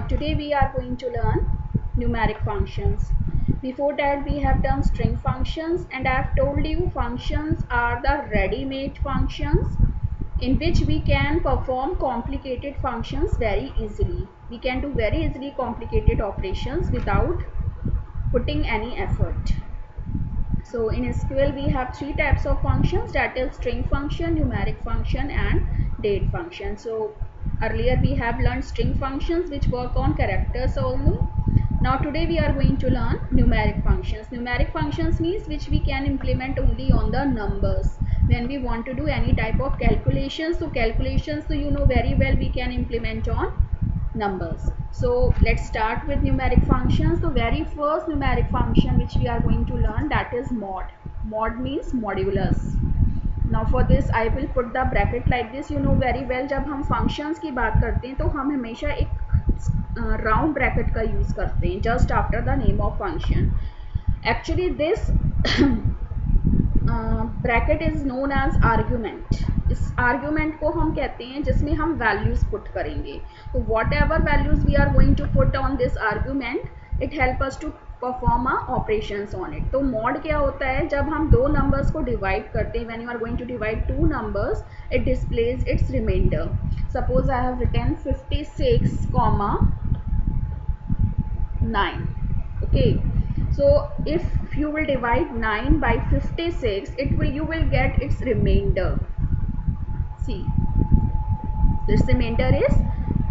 today we are going to learn numeric functions. Before that we have done string functions, and I have told you functions are the ready-made functions in which we can perform complicated functions very easily. We can do very easily complicated operations without putting any effort. So in SQL we have three types of functions, that is string function, numeric function and date function. So earlier we have learned string functions which work on characters only. Now today we are going to learn numeric functions. Numeric functions means which we can implement only on the numbers. When we want to do any type of calculations, so you know very well we can implement on numbers. So let's start with numeric functions. The very first numeric function which we are going to learn, that is mod. Mod means modulus. Now for this I will put the bracket like this. You know very well जब हम functions की बात करते हैं तो हम हमेशा एक round bracket का use करते हैं just after the name of function. Actually this bracket is known as argument. इस argument को हम कहते हैं जिसमें हम values put करेंगे. तो whatever values we are going to put on this argument, it help us to perform a operations on it. तो mod क्या होता है, जब हम दो numbers को divide करते हैं, when you are going to divide two numbers, it displays its remainder. Suppose I have written 56, 9. Okay. So if you will divide 9 by 56, you will get its remainder. See, this remainder is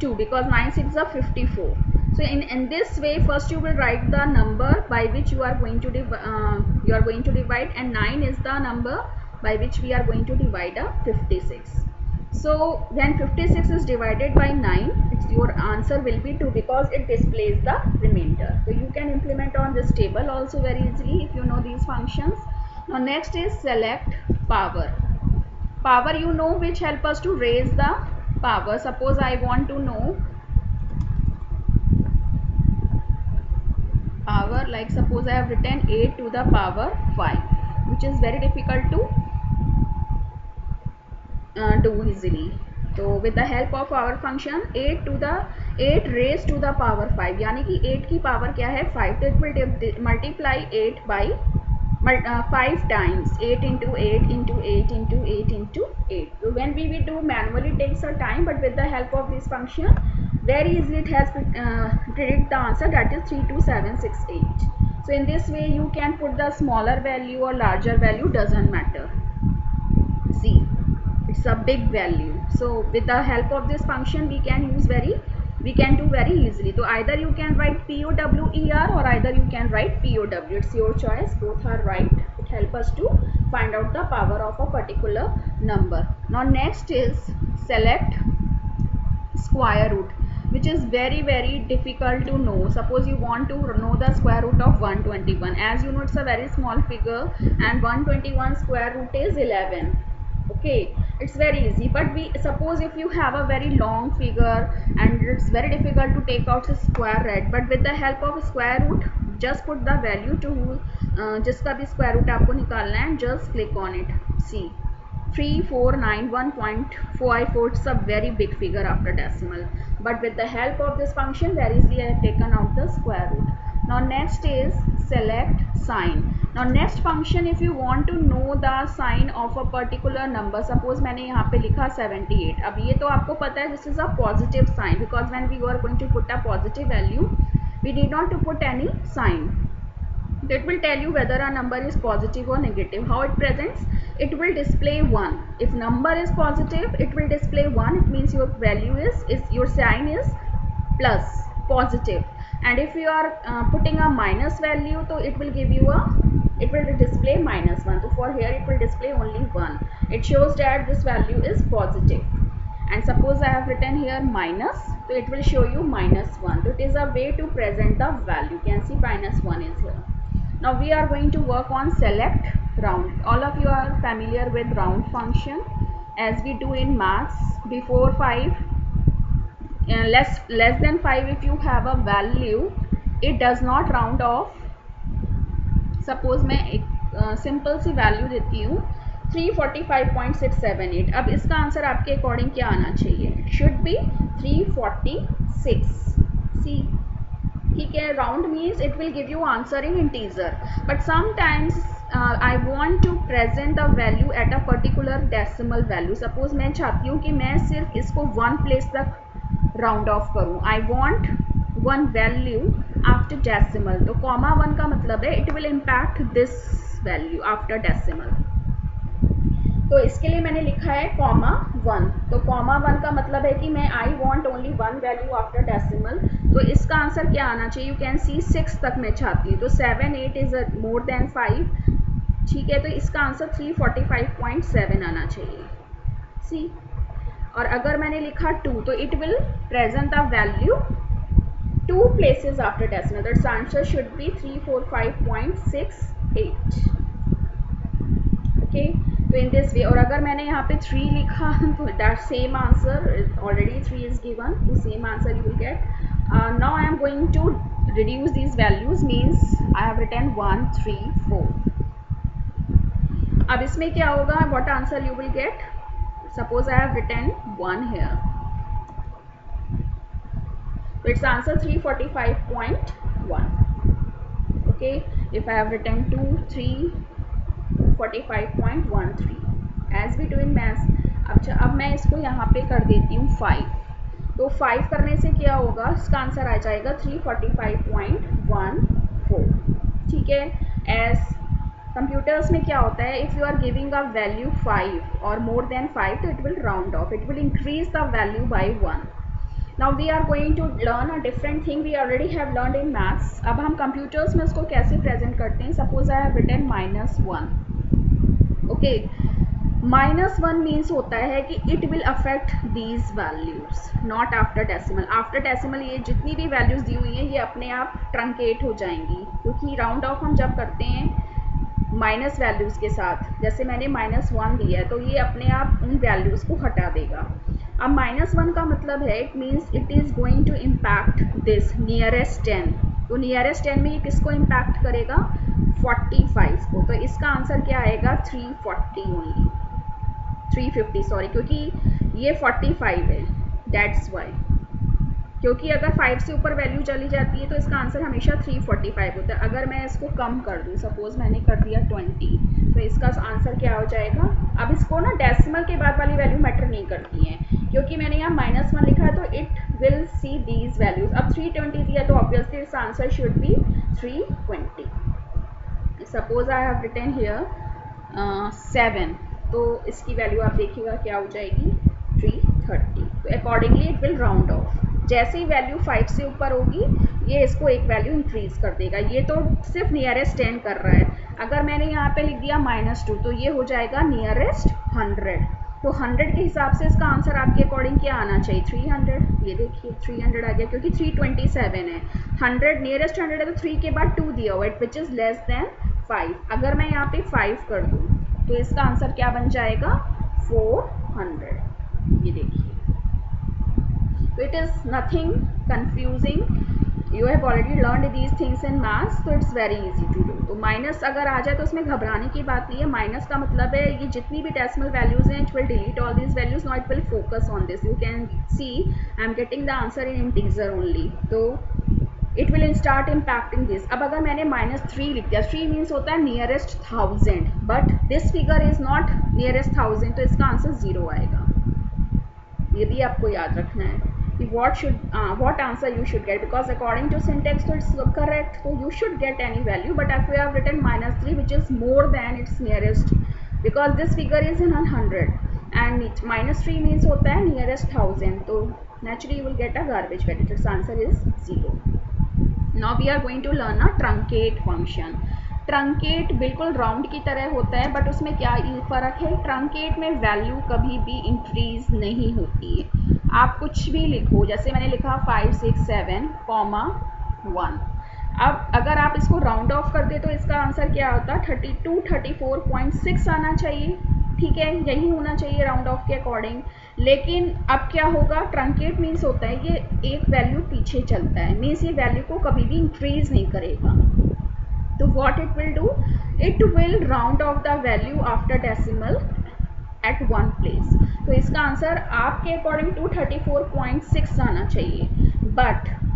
2 because 9 6 are 54. So in this way, first you will write the number by which you are going to divide, and 9 is the number by which we are going to divide a 56. So when 56 is divided by 9, your answer will be 2 because it displays the remainder. So you can implement on this table also very easily if you know these functions. Now next is select power. Power, you know, which help us to raise the power. Suppose I want to know power, like suppose I have written 8 to the power 5, which is very difficult to do easily. So with the help of our function 8 raised to the power 5, यानी कि 8 की power क्या है 5, तो it will multiply 8 by 5 times, 8 into 8 into 8 into 8 into 8. So when we will do manually, it takes a time, but with the help of this function very easily it has predict the answer, that is 32768. So in this way you can put the smaller value or larger value, doesn't matter. See, it's a big value. So with the help of this function we can do very easily. So either you can write POWER or either you can write POW. It's your choice. Both are right. It helps us to find out the power of a particular number. Now next is select square root, which is very difficult to know. Suppose you want to know the square root of 121. As you know, it's a very small figure and 121 square root is 11. Okay, it's very easy, but suppose if you have a very long figure and it's very difficult to take out the square root, but with the help of square root just put the value to जिसका भी square root आपको निकालना है, just click on it. See, 3491.54, it's a very big figure after decimal, but with the help of this function very easily I have taken out the square root. Now next is select sign. Now next function, if you want to know the sign of a particular number, suppose मैंने यहाँ पे लिखा 78. अब ये तो आपको पता है this is a positive sign, because when we were going to put a positive value, we need not to put any sign. It will tell you whether a number is positive or negative. How it presents? It will display 1. If number is positive, it will display 1. It means your value is your sign is plus, positive. And if you are putting a minus value, so it will give you it will display -1. So for here it will display only 1. It shows that this value is positive. And suppose I have written here minus, so it will show you -1. So it is a way to present the value. You can see -1 is here. Now we are going to work on select round. All of you are familiar with round function, as we do in maths. Before 5, less than 5, if you have a value, it does not round off. Suppose मैं एक simple सी value देती हूँ 345.678. अब इसका answer आपके according क्या आना चाहिए? Should be 346. सी, ठीक है. Round means it will give you answer in integer, but sometimes I want to present the value at a particular decimal value. Suppose मैं चाहती हूँ कि मैं सिर्फ इसको 1 प्लेस तक राउंड ऑफ करूँ. I want 1 value after decimal. तो कॉमा 1 का मतलब है it will impact this value after decimal. तो इसके लिए मैंने लिखा है कॉमा 1. तो कॉमा 1 का मतलब है कि मैं I want only 1 value after decimal. तो इसका आंसर क्या आना चाहिए? यू कैन सी 6 तक मैं चाहती हूँ. तो 7 8 इज मोर देन 5. ठीक है, तो इसका आंसर 345.7 आना चाहिए. सी, और अगर मैंने लिखा 2 तो it will present the value 2 places after decimal. That's answer should B 345.68. Okay, तो इन दिस वे. और अगर मैंने यहाँ पे 3 लिखा तो that same answer, already 3 is given, तो same answer you will get. Now I am going to reduce these values, means I have written 1 3 4. अब इसमें क्या होगा? what answer you will get? Suppose I have written 1 here, so its answer 345.1. okay, if I have written 2 345.13 as we do in maths. अच्छा, अब मैं इसको यहाँ पे कर देती हूँ 5. तो 5 करने से क्या होगा? इसका आंसर आ जाएगा 345.14. ठीक है. एज कंप्यूटर्स में क्या होता है, if you are giving a value 5 और मोर देन 5 तो it will round off, it will increase the value by 1. Now we are going to learn a different thing we already have learned in maths. अब हम computers में उसको कैसे present करते हैं. Suppose I have written -1. Okay, -1 means होता है कि it will affect these values not after decimal. After decimal ये जितनी भी वैल्यूज दी हुई हैं ये अपने आप ट्रंकेट हो जाएंगी, क्योंकि राउंड ऑफ हम जब करते हैं माइनस वैल्यूज़ के साथ, जैसे मैंने -1 दिया है तो ये अपने आप उन वैल्यूज़ को हटा देगा. अब -1 का मतलब है it means it is going to impact this nearest 10. तो नियरेस्ट 10 में ये किसको इम्पैक्ट करेगा? 45 को. तो इसका आंसर क्या आएगा? 340 ओनली, 350 सॉरी, क्योंकि ये 45 है, दैट्स वाई. क्योंकि अगर 5 से ऊपर वैल्यू चली जाती है तो इसका आंसर हमेशा 345 होता है. अगर मैं इसको कम कर दूँ, सपोज मैंने कर दिया 20, तो इसका आंसर क्या हो जाएगा? अब इसको ना डेसिमल के बाद वाली वैल्यू मैटर नहीं करती है, क्योंकि मैंने यहाँ -1 लिखा है तो it will see these values. अब 320 दिया तो obviously it's answer should be 320. Suppose I have written here 7, तो इसकी वैल्यू आप देखिएगा क्या हो जाएगी? 330. तो accordingly it will round of. जैसे ही वैल्यू 5 से ऊपर होगी ये इसको एक वैल्यू इंक्रीज कर देगा. ये तो सिर्फ नियरेस्ट 10 कर रहा है. अगर मैंने यहाँ पे लिख दिया -2 तो ये हो जाएगा नियरेस्ट 100. तो 100 के हिसाब से इसका आंसर आपके अकॉर्डिंग क्या आना चाहिए? 300. ये देखिए 300 आ गया, क्योंकि 327 है. 100 नियरेस्ट 100 है तो 3 के बाद 2 दिया हुआ है, विच इज़ लेस देन 5. अगर मैं यहाँ पे 5 कर दूँ तो इसका आंसर क्या बन जाएगा? 400. ये देखिए. So it is nothing confusing. You have already learned these things in maths, so it's very easy to do. तो माइनस अगर आ जाए तो उसमें घबराने की बात नहीं है. माइनस का मतलब है ये जितनी भी डेसिमल वैल्यूज हैं, it will delete all these values. Not it will focus on this. You can see I am getting the answer in integer only, तो it will start impacting this. अब अगर मैंने -3 लिख दिया, 3 मीन्स होता है nearest 1000, but this figure is not nearest 1000, तो इसका आंसर 0 आएगा. ये भी आपको याद रखना है. What answer you should get, because according to syntax so it's correct, so you should get any value. But if you have written -3 which is more than its nearest, because this figure is in 100 and -3 means होता है nearest 1000, तो naturally you will get a garbage value. Its answer is 0. Now we are going to learn a truncate function. Truncate बिल्कुल round की तरह होता है, but उसमें क्या फ़र्क है? ट्रंकेट में वैल्यू कभी भी इंक्रीज नहीं होती है. आप कुछ भी लिखो, जैसे मैंने लिखा 5 6 7, 1. अब अगर आप इसको राउंड ऑफ कर दे तो इसका आंसर क्या होता? 32 34.6 आना चाहिए. ठीक है, यही होना चाहिए राउंड ऑफ के अकॉर्डिंग. लेकिन अब क्या होगा? ट्रंकेट मीन्स होता है ये एक वैल्यू पीछे चलता है, मीन्स ये वैल्यू को कभी भी इंक्रीज नहीं करेगा. तो what it will do? It will round off the value after decimal at one place. तो इसका आंसर आपके अकॉर्डिंग 234.6 आना चाहिए. बट